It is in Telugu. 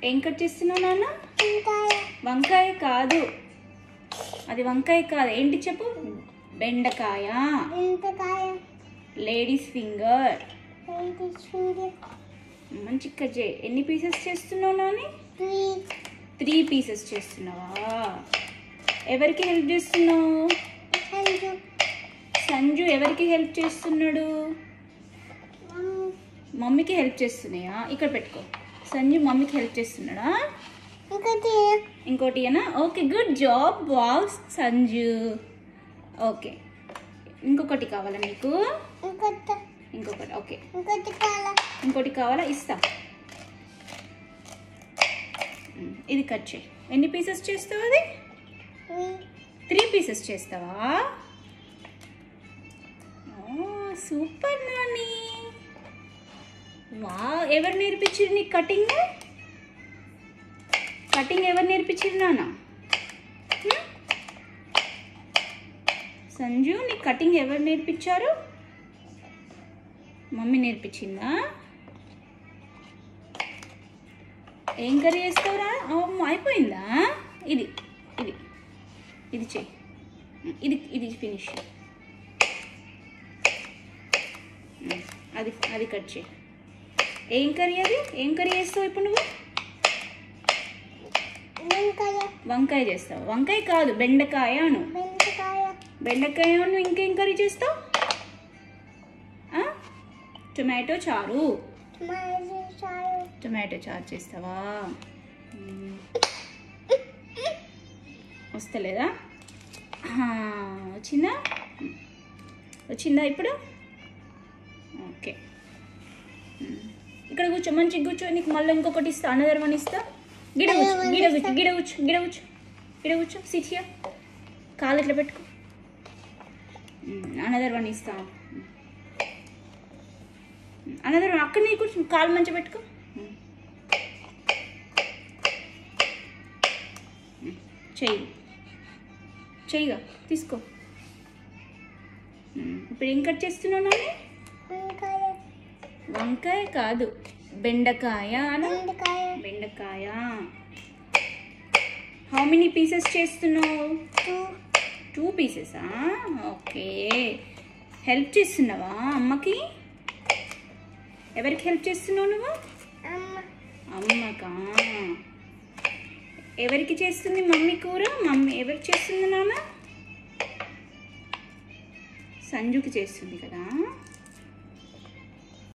ఏం కట్ చేస్తున్నావు నాన్న? వంకాయ కాదు, అది వంకాయ కాదు. ఏంటి చెప్పు? బెండకాయ. Ladies finger. మంచి కట్ చేయి. ఎన్ని పీసెస్ చేస్తున్నావు నాని? 3 పీసెస్ చేస్తున్నావా? ఎవరికి హెల్ప్ చేస్తున్నావు? సంజు ఎవరికి హెల్ప్ చేస్తున్నాడు? మమ్మీకి హెల్ప్ చేస్తున్నాయా? ఇక్కడ పెట్టుకో. సంజు మమ్మీకి హెల్ప్ చేస్తున్నాడా? ఇంకోటి ఏనా? Okay, good job. Wow Sanju. Okay, ఇంకొకటి కావాలా మీకు? ఇంకొకటి. ఓకే, ఇంకోటి కావాలా? ఇస్తా. ఇది కట్ చేయి. ఎన్ని పీసెస్ చేస్తావు? అది 3 పీసెస్ చేస్తావా? సూపర్ నాని. వా, ఎవరు నేర్పించారు నీకు కటింగ్? కటింగ్ ఎవరు నేర్పించారు నాన్న? సంజు, నీకు కటింగ్ ఎవరు నేర్పించారు? మమ్మీ నేర్పించిందా? ఏం కర్రీ చేస్తావురా? అయిపోయిందా? ఇది ఇది ఇది చెయ్యి. ఇది ఫినిష్. అది కట్ చేయి. ఏం కర్రీ అది? ఏం కర్రీ చేస్తావు ఇప్పుడు నువ్వు? వంకాయ చేస్తావు. వంకాయ కాదు, బెండకాయ అను. బెండకాయ అను. ఇంకేం కర్రీ చేస్తావు? టొమాటో చారు. టొమాటో చారు చేస్తావా? వస్తలేదా? వచ్చిందా ఇప్పుడు? ఓకే, ఇక్కడ కూర్చో. మంచిగా కూర్చో. నీకు మళ్ళీ ఇంకొకటి ఇస్తా. అనదర్ వన్ ఇస్తా. గిడ కూర్చో. SIT here. కాలు ఇట్లా పెట్టుకో. అనదర్ వన్ ఇస్తా. అనదర్ వన్ అక్కడ నీ కూర్చో. కాలు మంచిగా పెట్టుకో. చెయ్యిగా తీసుకో. ఇప్పుడు ఏం కట్ చేస్తున్నావు నాని? వంకాయ కాదు, బెండకాయ అను. బెండకాయ. హౌ మెనీ పీసెస్ చేస్తున్నావు? 2 పీసెసా? ఓకే, హెల్ప్ చేస్తున్నావా అమ్మకి? ఎవరికి హెల్ప్ చేస్తున్నావు నువ్వు? అమ్మకా. ఎవరికి చేస్తుంది మమ్మీ కూర? మమ్మీ ఎవరికి చేస్తుంది నాన్న? సంజుకి చేస్తుంది కదా.